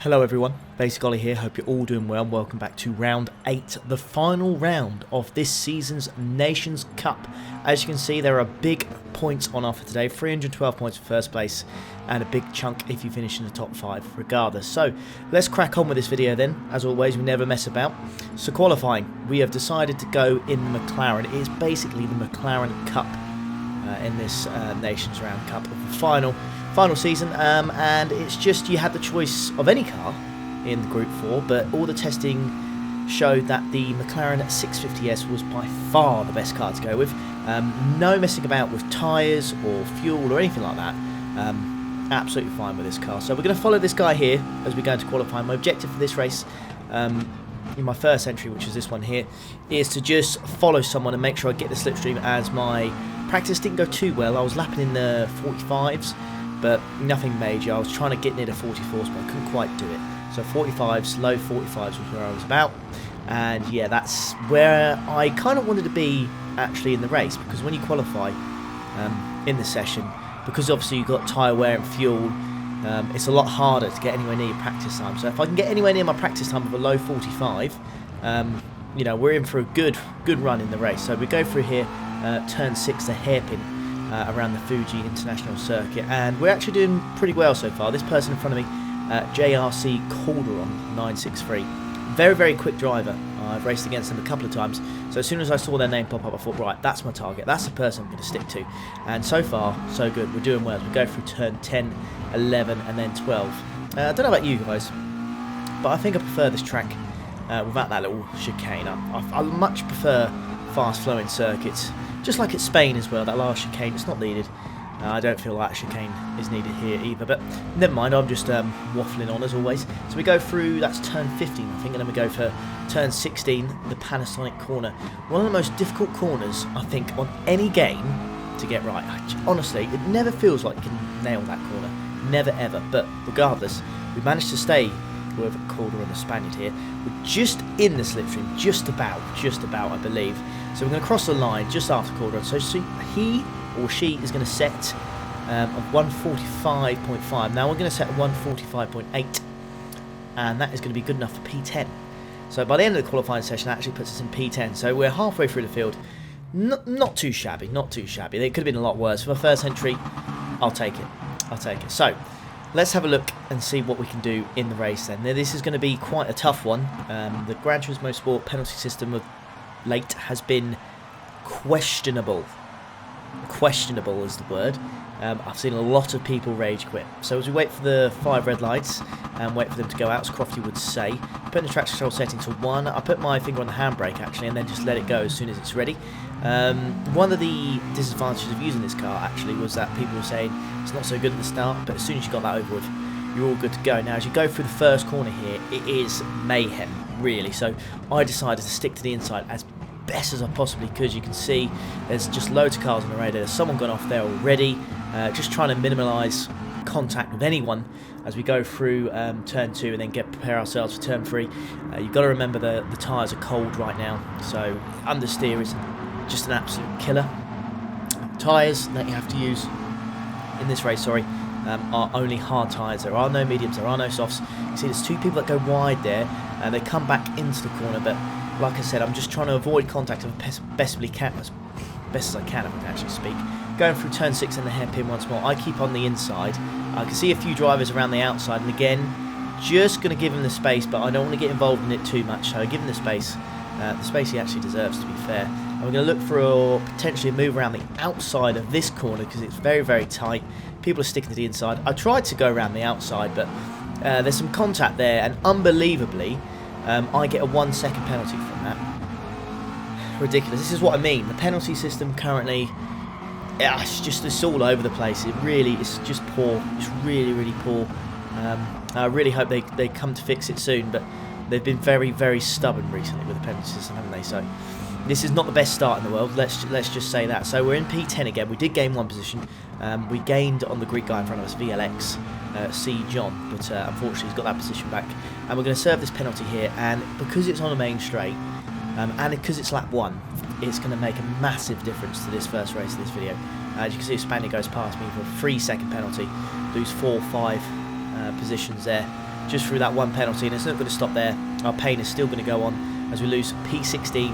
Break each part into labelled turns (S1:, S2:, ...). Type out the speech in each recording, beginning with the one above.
S1: Hello everyone, Basic Ollie here, hope you're all doing well. Welcome back to round 8, the final round of this season's Nations Cup. As you can see, there are big points on offer today, 312 points for first place and a big chunk if you finish in the top 5 regardless. So let's crack on with this video then. As always, we never mess about. So qualifying, we have decided to go in the McLaren. It is basically the McLaren Cup in this Nations Round Cup of the final season, and it's just you had the choice of any car in Group 4, but all the testing showed that the McLaren 650S was by far the best car to go with. No messing about with tyres or fuel or anything like that. Absolutely fine with this car. So we're going to follow this guy here as we go into qualifying. My objective for this race, in my first entry, which is this one here, is to just follow someone and make sure I get the slipstream, as my practice didn't go too well. I was lapping in the 45s, but nothing major. I was trying to get near the 44s, but I couldn't quite do it. So 45s, low 45s was where I was about. And yeah, that's where I kind of wanted to be actually in the race, because when you qualify in the session, because obviously you've got tyre wear and fuel, it's a lot harder to get anywhere near your practice time. So if I can get anywhere near my practice time of a low 45, you know, we're in for a good run in the race. So we go through here, turn 6, the hairpin around the Fuji International Circuit, and we're actually doing pretty well so far. This person in front of me, JRC Calderon 963, very quick driver. I've raced against them a couple of times, so as soon as I saw their name pop up, I thought, right, that's my target, that's the person I'm going to stick to. And so far so good, we're doing well as we go through turn 10, 11 and then 12. I don't know about you guys, but I think I prefer this track without that little chicane. I much prefer fast flowing circuits, just like at Spain as well. That last chicane, it's not needed. I don't feel that chicane is needed here either, but never mind, I'm just waffling on as always. So we go through, that's turn 15 I think, and then we go for turn 16, the Panasonic corner. One of the most difficult corners, I think, on any game to get right. Honestly, it never feels like you can nail that corner, never ever, but regardless, we managed to stay with Calder on the Spaniard here. We're just in the slipstream, just about I believe. So we're going to cross the line just after Calder, so he or she is going to set of 145.5. Now we're going to set 145.8, and that is going to be good enough for P10. So by the end of the qualifying session, that actually puts us in P10. So we're halfway through the field. Not too shabby, not too shabby. It could have been a lot worse. For my first entry, I'll take it. So let's have a look and see what we can do in the race then. Now, this is going to be quite a tough one. The Gran Turismo Sport penalty system of late has been questionable. Questionable is the word. I've seen a lot of people rage quit. So as we wait for the 5 red lights and wait for them to go out, as Crofty would say, putting the traction control setting to 1. I put my finger on the handbrake actually, and then just let it go as soon as it's ready. One of the disadvantages of using this car actually was that people were saying it's not so good at the start, but as soon as you got that over with, you're all good to go. Now as you go through the first corner here, it is mayhem really. So I decided to stick to the inside as best as I possibly could. You can see there's just loads of cars on the radar. There's someone gone off there already, just trying to minimise contact with anyone as we go through turn 2 and then prepare ourselves for turn 3. You've got to remember the tyres are cold right now, so understeer is just an absolute killer. Tyres that you have to use in this race, are only hard tyres. There are no mediums, there are no softs. You see there's 2 people that go wide there, and they come back into the corner, but like I said, I'm just trying to avoid contact as best as I can, if I can actually speak. Going through turn 6 and the hairpin once more. I keep on the inside. I can see a few drivers around the outside, and again, just going to give him the space, but I don't want to get involved in it too much, so give him the space he actually deserves, to be fair. And we're going to look for potentially a move around the outside of this corner, because it's very tight. People are sticking to the inside. I tried to go around the outside, but there's some contact there, and unbelievably, I get a 1 second penalty from that. Ridiculous. This is what I mean. The penalty system currently, it's all over the place. It's just poor. It's really poor. I really hope they come to fix it soon, but they've been very stubborn recently with the penalty system, haven't they? So this is not the best start in the world. Let's just say that. So we're in P10 again. We did gain 1 position. We gained on the Greek guy in front of us, VLX. C. John, but unfortunately he's got that position back, and we're going to serve this penalty here, and because it's on a main straight, and because it's lap 1, it's going to make a massive difference to this first race of this video. As you can see, Spaniard goes past me for a 3 second penalty, lose 4 or 5 positions there, just through that one penalty, and it's not going to stop there. Our pain is still going to go on as we lose P16,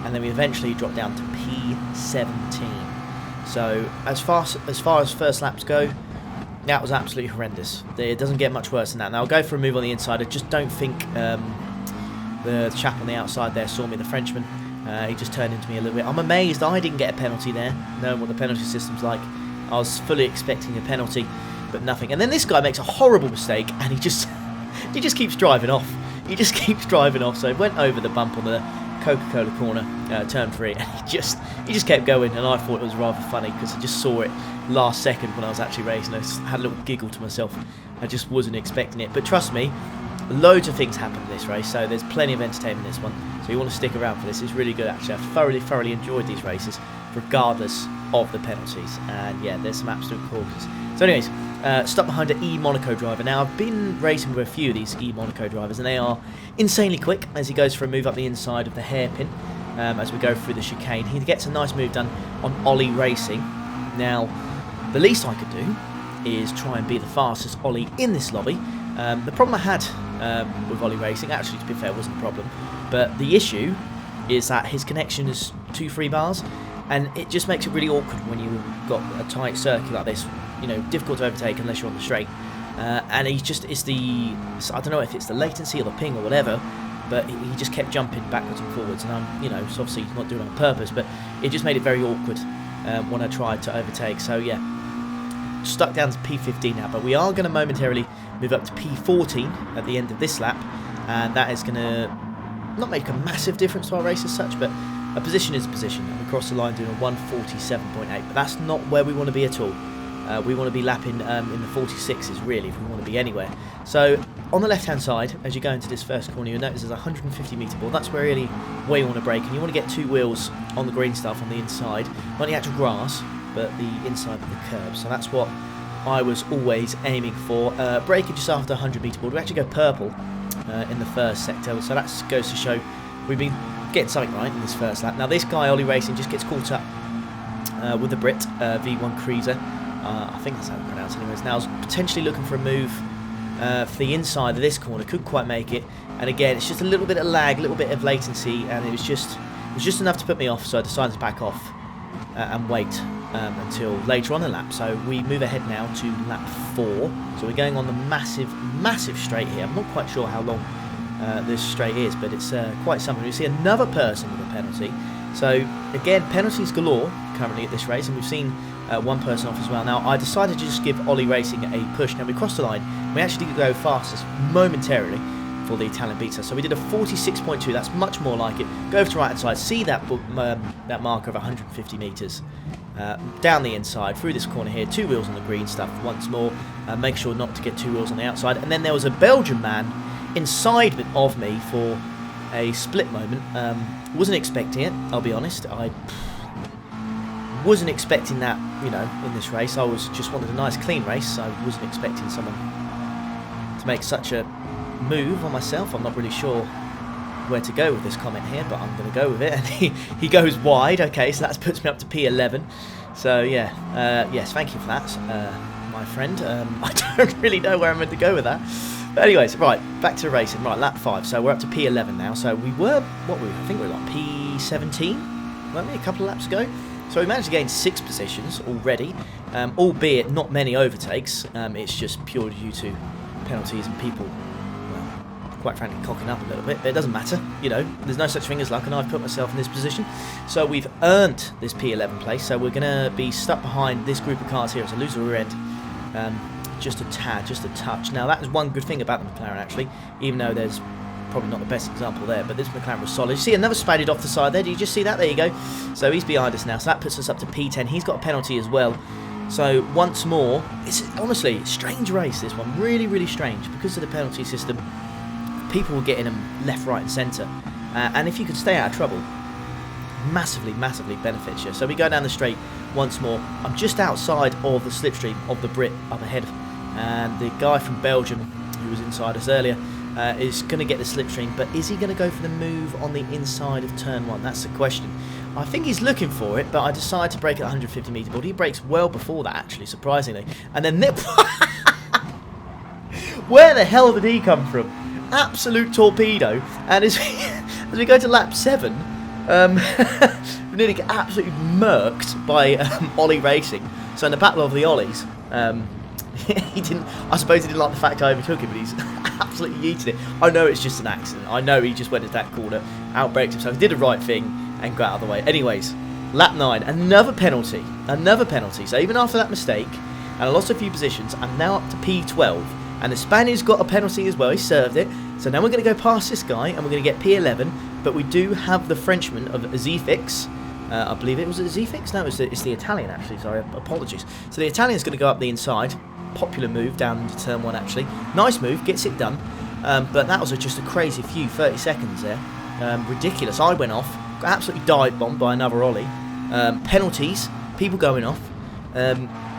S1: and then we eventually drop down to P17. So as far as first laps go, that was absolutely horrendous. It doesn't get much worse than that. Now I'll go for a move on the inside. I just don't think the chap on the outside there saw me, the Frenchman. He just turned into me a little bit. I'm amazed I didn't get a penalty there, knowing what the penalty system's like. I was fully expecting a penalty, but nothing. And then this guy makes a horrible mistake, and he just keeps driving off. He just keeps driving off. So he went over the bump on the Coca-Cola corner, turn 3, and he just kept going. And I thought it was rather funny because I just saw it last second when I was actually racing. I had a little giggle to myself. I just wasn't expecting it. But trust me, loads of things happen in this race, so there's plenty of entertainment in this one. So you want to stick around for this. It's really good, actually. I've thoroughly enjoyed these races, regardless of the penalties. And yeah, there's some absolute corkers. So anyways, stuck behind an E-Monaco driver. Now, I've been racing with a few of these E-Monaco drivers, and they are insanely quick as he goes for a move up the inside of the hairpin as we go through the chicane. He gets a nice move done on Ollie Racing. Now, the least I could do is try and be the fastest Ollie in this lobby. The problem I had with Ollie Racing, actually, to be fair, wasn't a problem, but the issue is that his connection is 2 free bars, and it just makes it really awkward when you've got a tight circuit like this. You know, difficult to overtake unless you're on the straight. And it's the, I don't know if it's the latency or the ping or whatever, but he just kept jumping backwards and forwards, and I'm, you know, so obviously not doing it on purpose, but it just made it very awkward when I tried to overtake. So yeah, stuck down to P15 now, but we are going to momentarily move up to P14 at the end of this lap, and that is going to not make a massive difference to our race as such, but a position is a position, and we cross the line doing a 147.8, but that's not where we want to be at all. We want to be lapping in the 46s, really, if we want to be anywhere. So, on the left-hand side, as you go into this first corner, you'll notice there's a 150-metre ball. That's really where you want to brake, and you want to get 2 wheels on the green stuff on the inside, not the actual grass, but the inside of the curb. So that's what I was always aiming for. Braking just after 100-metre ball. We actually go purple in the first sector, so that goes to show we've been getting something right in this first lap. Now, this guy, Ollie Racing, just gets caught up with the Brit V1 Cruiser. I think that's how it's pronounced anyways. Now I was potentially looking for a move for the inside of this corner, couldn't quite make it, and again it's just a little bit of lag, a little bit of latency, and it was just enough to put me off, so I decided to back off and wait until later on in the lap. So we move ahead now to lap 4, so we're going on the massive straight here. I'm not quite sure how long this straight is, but it's quite something. We see another person with a penalty, so again penalties galore currently at this race, and we've seen one person off as well. Now I decided to just give Ollie Racing a push. Now we crossed the line, we actually did go fastest momentarily for the Italian beater, so we did a 46.2, that's much more like it. Go over to right hand side, see that marker of 150 metres down the inside, through this corner here, 2 wheels on the green stuff once more, make sure not to get 2 wheels on the outside, and then there was a Belgian man inside of me for a split moment. Wasn't expecting it, I'll be honest. I wasn't expecting that, you know, in this race. I was just wanted a nice clean race. I wasn't expecting someone to make such a move on myself. I'm not really sure where to go with this comment here, but I'm going to go with it. And he goes wide. Okay, so that puts me up to P11. So yeah, yes, thank you for that, my friend. I don't really know where I'm meant to go with that. But anyways, right, back to racing. Right, lap 5. So we're up to P11 now. So we were, I think we were like P17, weren't we, a couple of laps ago? So we managed to gain 6 positions already, albeit not many overtakes. It's just purely due to penalties and people, well, quite frankly, cocking up a little bit. But it doesn't matter, you know, there's no such thing as luck, and I've put myself in this position. So we've earned this P11 place, so we're going to be stuck behind this group of cars here as a loser rear end. Just a tad, just a touch. Now that is one good thing about the McLaren actually, even though there's probably not the best example there, but this McLaren was solid. You see another spaded off the side there, did you just see that? There you go. So he's behind us now, so that puts us up to P10. He's got a penalty as well. So once more, it's honestly a strange race, this one, really strange, because of the penalty system. People were getting them left, right and centre, and if you could stay out of trouble, massively benefits you. So we go down the straight once more. I'm just outside of the slipstream of the Brit up ahead, and the guy from Belgium who was inside us earlier is going to get the slipstream, but is he going to go for the move on the inside of turn 1? That's the question. I think he's looking for it, but I decided to brake at 150 metre board. He brakes well before that, actually, surprisingly. And then Where the hell did he come from? Absolute torpedo. And as we go to lap 7, we nearly get absolutely murked by Ollie Racing. So in the battle of the Ollies, he didn't. I suppose he didn't like the fact I overtook him, but he's absolutely yeeted it. I know it's just an accident. I know he just went into that corner, outbraked himself, did the right thing, and got out of the way. Anyways, lap 9, another penalty. Another penalty. So even after that mistake, and I lost a few positions, I'm now up to P12. And the Spaniard's got a penalty as well. He served it. So now we're going to go past this guy, and we're going to get P11. But we do have the Frenchman of Zfix. I believe it was a Zfix? No, it's the Italian, actually. Sorry, apologies. So the Italian's going to go up the inside. Popular move down into turn 1, actually. Nice move, gets it done. But that was just a crazy few 30 seconds there. Ridiculous. I went off. Got absolutely dive bombed by another Ollie. Penalties. People going off.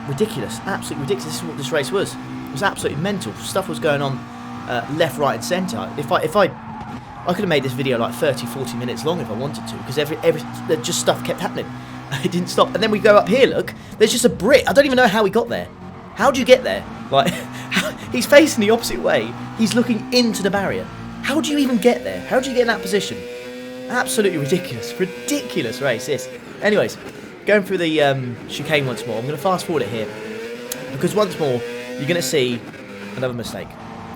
S1: Ridiculous. Absolutely ridiculous. This is what this race was. It was absolutely mental. Stuff was going on left, right and centre. If I could have made this video like 30-40 minutes long if I wanted to, because just stuff kept happening. It didn't stop. And then we go up here, look. There's just a brick. I don't even know how he got there. How do you get there? Like, he's facing the opposite way. He's looking into the barrier. How do you even get there? How do you get in that position? Absolutely ridiculous. Ridiculous race, this. Anyways, going through the chicane once more. I'm going to fast forward it here, because once more, you're going to see another mistake.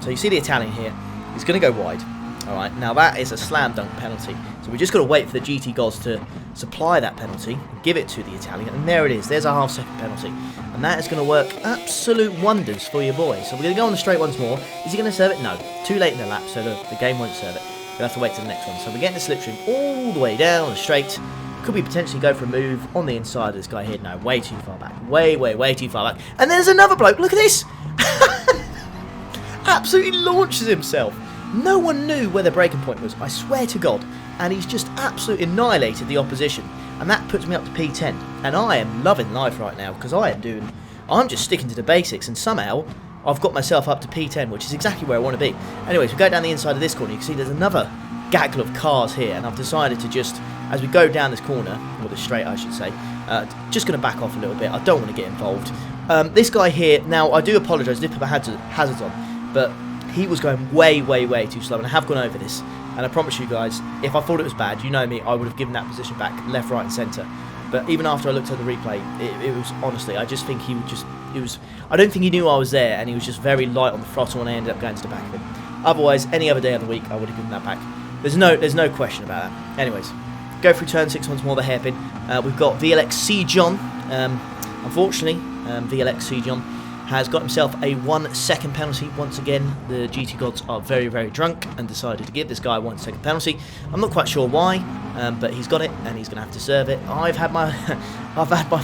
S1: So you see the Italian here. He's going to go wide. Alright, now that is a slam dunk penalty. So we just got to wait for the GT gods to supply that penalty, give it to the Italian, and there it is. There's a half-second penalty. And that is going to work absolute wonders for your boy. So we're going to go on the straight once more. Is he going to serve it? No. Too late in the lap, so the game won't serve it. We'll have to wait till the next one. So we're getting the slipstream all the way down the straight. Could we potentially go for a move on the inside of this guy here? No, way too far back. Way too far back. And there's another bloke. Look at this. Absolutely launches himself. No one knew where the breaking point was, I swear to God, and he's just absolutely annihilated the opposition, and that puts me up to P10, and I am loving life right now, because I'm just sticking to the basics, and somehow I've got myself up to P10, which is exactly where I want to be. Anyways, we go down the inside of this corner, you can see there's another gaggle of cars here, and I've decided to just, as we go down this corner, or this straight I should say, just going to back off a little bit. I don't want to get involved. This guy here, now I do apologise, I did put my hazards on, but he was going way too slow, and I have gone over this, and I promise you guys, if I thought it was bad, you know me, I would have given that position back left, right and centre. But even after I looked at the replay, it was honestly, I just think I don't think he knew I was there, and he was just very light on the throttle, and I ended up going to the back of him. Otherwise, any other day of the week, I would have given that back. There's no question about that. Anyways, go through turn 6 once more, the hairpin. We've got VLX John. Unfortunately, VLX John has got himself a 1 second penalty. Once again, the GT gods are very drunk and decided to give this guy a 1 second penalty. I'm not quite sure why, but he's got it and he's going to have to serve it. I've had my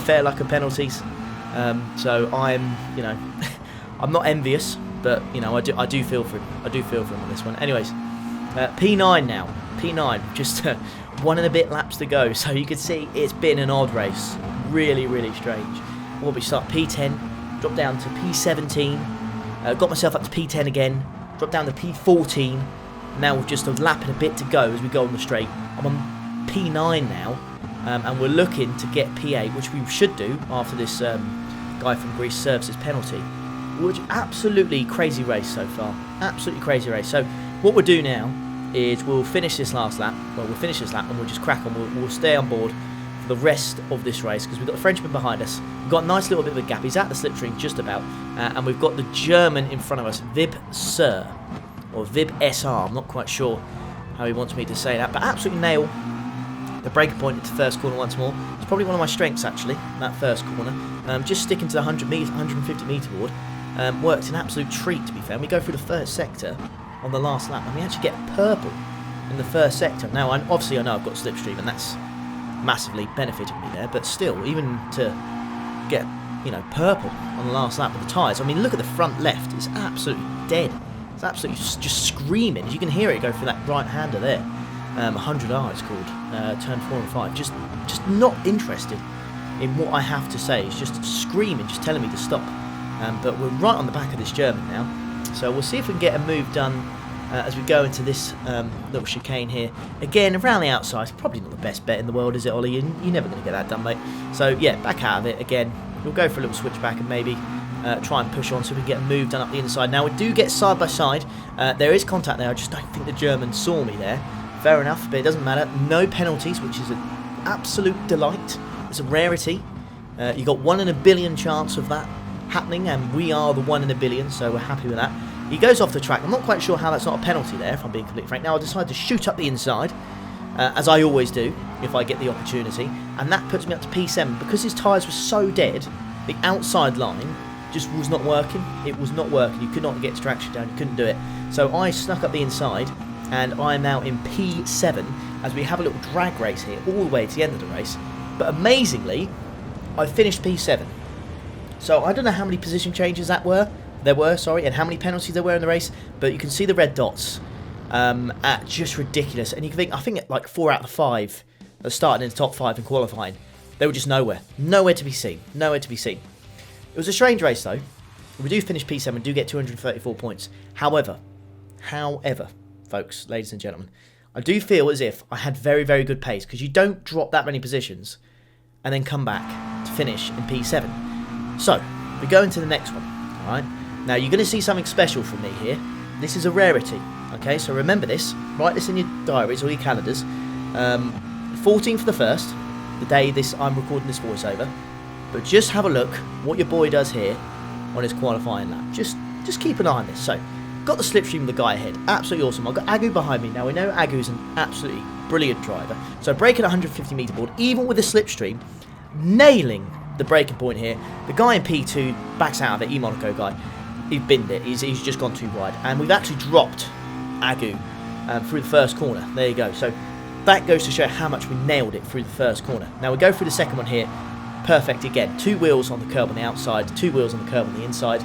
S1: fair luck of penalties, so I'm I'm not envious, but I do feel for him. I do feel for him on this one. Anyways, P9 now. P9, just 1 and a bit laps to go. So you can see it's been an odd race. Really strange. Well, we start P10. Drop down to P17, got myself up to P10 again, drop down to P14, now with just a lap and a bit to go as we go on the straight. I'm on P9 now, and we're looking to get P8, which we should do after this guy from Greece serves his penalty. Which, absolutely crazy race so far, absolutely crazy race. So what we'll do now is we'll finish this last lap, and we'll just crack on, we'll stay on board the rest of this race, because we've got the Frenchman behind us. We've got a nice little bit of a gap. He's at the slipstream just about, and we've got the German in front of us, Biverz, or Biverz. I'm not quite sure how he wants me to say that, but absolutely nail the breaker point into first corner once more. It's probably one of my strengths actually, that first corner. Just sticking to the 150 metre board. Worked an absolute treat, to be fair. And we go through the first sector on the last lap, and we actually get purple in the first sector. Now, obviously I know I've got slipstream, and that's massively benefited me there, but still, even to get purple on the last lap with the tyres. I mean, look at the front left, it's absolutely dead. It's absolutely just screaming. You can hear it go through that right hander there. 100R it's called, turn 4 and 5. Just not interested in what I have to say. It's just screaming, just telling me to stop. But we're right on the back of this German now, so we'll see if we can get a move done as we go into this little chicane here. Again, around the outside, it's probably not the best bet in the world, is it, Ollie? You're never going to get that done, mate. So, yeah, back out of it again. We'll go for a little switchback and maybe try and push on so we can get a move done up the inside. Now we do get side by side. There is contact there. I just don't think the German saw me there. Fair enough, but it doesn't matter. No penalties, which is an absolute delight. It's a rarity. You got 1 in a billion chance of that happening, and we are the 1 in a billion, so we're happy with that. He goes off the track. I'm not quite sure how that's not a penalty there, if I'm being completely frank. Now I decide to shoot up the inside, as I always do if I get the opportunity, and that puts me up to P7. Because his tyres were so dead, the outside line just was not working. It was not working. You could not get traction down. You couldn't do it. So I snuck up the inside, and I am now in P7 as we have a little drag race here all the way to the end of the race. But amazingly, I finished P7. So I don't know how many position changes there were, and how many penalties there were in the race, but you can see the red dots at just ridiculous. And you can think, I think like 4 out of 5 that started in the top 5 in qualifying, they were just nowhere to be seen, nowhere to be seen. It was a strange race though. We do finish P7, do get 234 points. However, folks, ladies and gentlemen, I do feel as if I had very, very good pace, because you don't drop that many positions and then come back to finish in P7. So, we go into the next one, alright? Now, you're going to see something special from me here. This is a rarity, okay? So remember this, write this in your diaries or your calendars. 14th for the 1st, the day I'm recording this voiceover. But just have a look what your boy does here on his qualifying lap. Just keep an eye on this. So, got the slipstream of the guy ahead. Absolutely awesome. I've got Agu behind me. Now, we know Agu's an absolutely brilliant driver. So, braking 150 metre board, even with the slipstream, nailing the braking point here. The guy in P2 backs out of it, Monaco guy. He binned it. He's just gone too wide. And we've actually dropped Agu through the first corner. There you go. So, that goes to show how much we nailed it through the first corner. Now, we go through the second one here. Perfect again. 2 wheels on the curb on the outside, 2 wheels on the curb on the inside.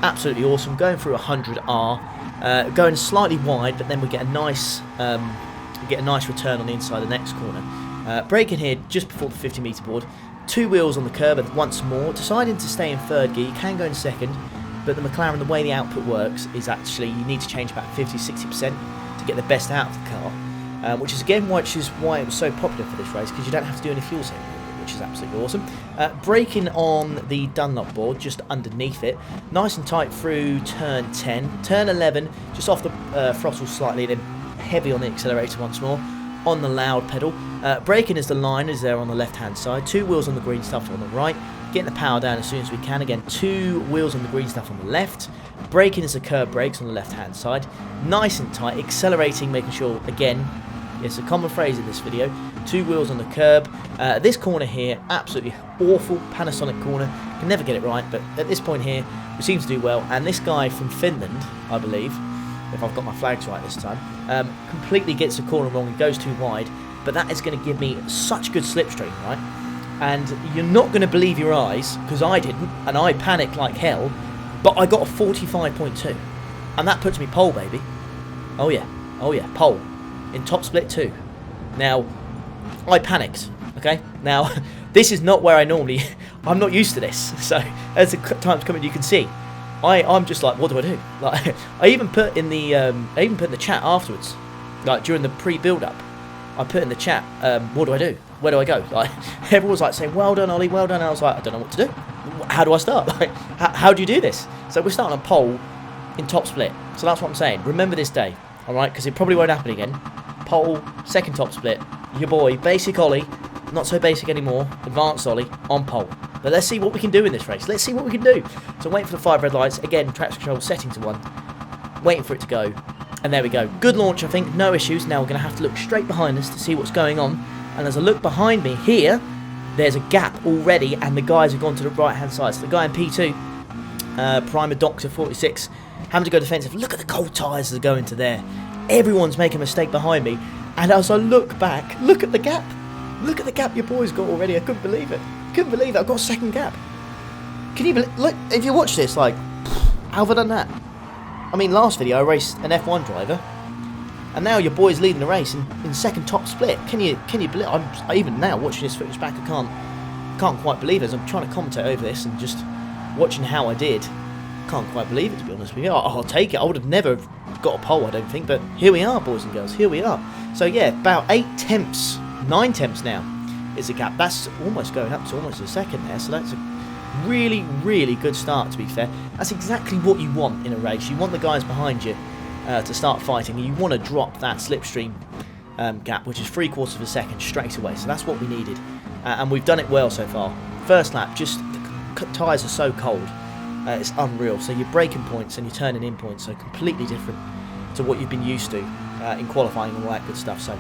S1: Absolutely awesome. Going through 100R, going slightly wide, but then we get a nice return on the inside of the next corner. Braking here just before the 50 metre board. 2 wheels on the curb and once more. Deciding to stay in third gear. You can go in second, but the McLaren, the way the output works is actually you need to change about 50-60% to get the best out of the car, which is why it was so popular for this race, because you don't have to do any fuel saving, which is absolutely awesome. Braking on the Dunlop board, just underneath it. Nice and tight through turn 10. Turn 11, just off the throttle slightly, then heavy on the accelerator once more. On the loud pedal. Braking as the line is there on the left-hand side. 2 wheels on the green stuff on the right. Getting the power down as soon as we can. Again, 2 wheels on the green stuff on the left. Braking as the curb brakes on the left-hand side. Nice and tight. Accelerating, making sure, again, it's a common phrase in this video. 2 wheels on the curb. This corner here, absolutely awful Panasonic corner. Can never get it right, but at this point here, we seem to do well. And this guy from Finland, I believe, if I've got my flags right this time, completely gets the corner wrong and goes too wide. But that is going to give me such good slipstream, right? And you're not going to believe your eyes, because I didn't, and I panicked like hell, but I got a 45.2. And that puts me pole, baby. Oh yeah, pole. In top split 2. Now, I panicked, okay? Now, this is not where I normally... I'm not used to this, so as the time's coming, you can see. I'm just like, what do I do? Like, I even put in the chat afterwards, like during the pre-build-up. I put in the chat, what do I do? Where do I go? Like, everyone was like saying, well done, Ollie, well done. And I was like, I don't know what to do. How do I start? Like, how do you do this? So we're starting on pole in top split. So that's what I'm saying. Remember this day, all right? Because it probably won't happen again. Pole, second top split. Your boy, basic Ollie, not so basic anymore, advanced Ollie, on pole. But let's see what we can do in this race. Let's see what we can do. So I'm waiting for the 5 red lights. Again, traction control setting to 1. Waiting for it to go. And there we go. Good launch, I think. No issues. Now we're going to have to look straight behind us to see what's going on. And as I look behind me here, there's a gap already, and the guys have gone to the right-hand side. So the guy in P2, Primer Doctor 46, having to go defensive. Look at the cold tyres that are going to there. Everyone's making a mistake behind me. And as I look back, look at the gap. Look at the gap your boy's got already. I couldn't believe it. Couldn't believe it. I've got a second gap. Can you believe... Look, if you watch this, like, how have I done that? I mean, last video I raced an F1 driver, and now your boy's leading the race in second top split. Can you believe? I even now watching this footage back, I can't quite believe it. As I'm trying to commentate over this and just watching how I did, can't quite believe it, to be honest with you. I'll take it. I would have never got a pole, I don't think, but here we are, boys and girls. Here we are. So yeah, about 8 tenths, 9 tenths now is the gap. That's almost going up to almost a second there. So that's Really, really good start, to be fair. That's exactly what you want in a race. You want the guys behind you to start fighting, and you want to drop that slipstream gap, which is 3/4 of a second straight away. So that's what we needed, and we've done it well so far. First lap, just the tyres are so cold, it's unreal. So you're breaking points and you're turning in points, so completely different to what you've been used to in qualifying and all that good stuff. So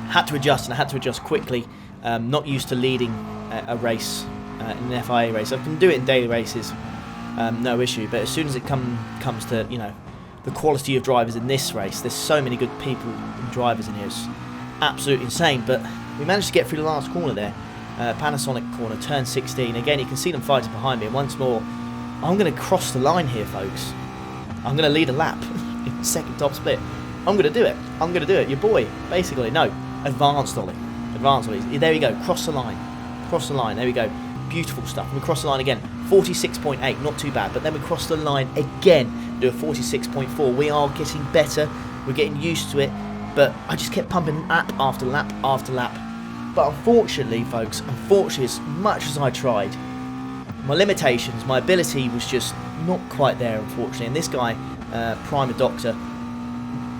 S1: had to adjust, and I had to adjust quickly. Not used to leading a race in an FIA race. I can do it in daily races, no issue. But as soon as it comes to, you know, the quality of drivers in this race, there's so many good people and drivers in here. It's absolutely insane. But we managed to get through the last corner there, Panasonic corner, turn 16. Again, you can see them fighting behind me. And once more, I'm going to cross the line here, folks. I'm going to lead a lap in the second top split. I'm going to do it. I'm going to do it. Your boy, basically. No, advanced ollie. Advanced ollie. There we go. Cross the line. Cross the line. There we go. Beautiful stuff. And we cross the line again. 46.8. Not too bad. But then we cross the line again. Do a 46.4. We are getting better. We're getting used to it. But I just kept pumping lap after lap after lap. But unfortunately, folks, as much as I tried, my limitations, my ability was just not quite there, unfortunately. And this guy, Primer Doctor,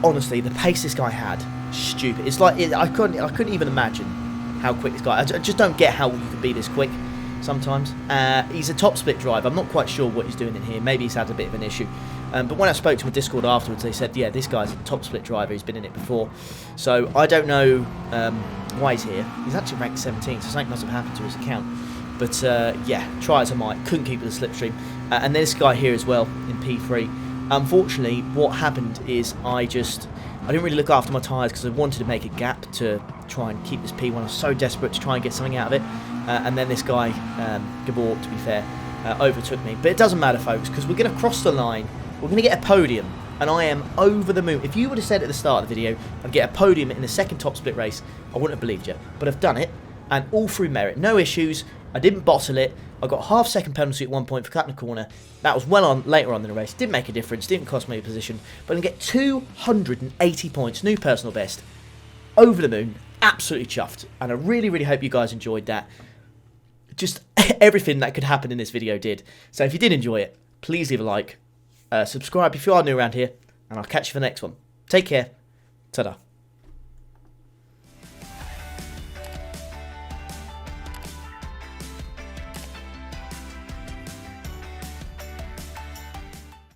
S1: honestly, the pace this guy had, stupid. It's like I couldn't even imagine how quick this guy. I just don't get how you can be this quick sometimes. He's a top split driver. I'm not quite sure what he's doing in here. Maybe he's had a bit of an issue. But when I spoke to him on Discord afterwards, they said, yeah, this guy's a top split driver. He's been in it before. So I don't know why he's here. He's actually ranked 17, so something must have happened to his account. But yeah, try as I might, couldn't keep with the slipstream. And this guy here as well in P3. Unfortunately, what happened is I didn't really look after my tyres because I wanted to make a gap to try and keep this P1. I was so desperate to try and get something out of it. And then this guy, Gabor, to be fair, overtook me. But it doesn't matter, folks, because we're going to cross the line. We're going to get a podium. And I am over the moon. If you would have said at the start of the video, I'd get a podium in the second top split race, I wouldn't have believed you. But I've done it, and all through merit. No issues. I didn't bottle it. I got a half-second penalty at one point for cutting a corner. That was well on later on in the race. Didn't make a difference. Didn't cost me a position. But I get 280 points. New personal best. Over the moon. Absolutely chuffed. And I really, really hope you guys enjoyed that. Just everything that could happen in this video did. So if you did enjoy it, please leave a like. Subscribe if you are new around here. And I'll catch you for the next one. Take care. Ta-da.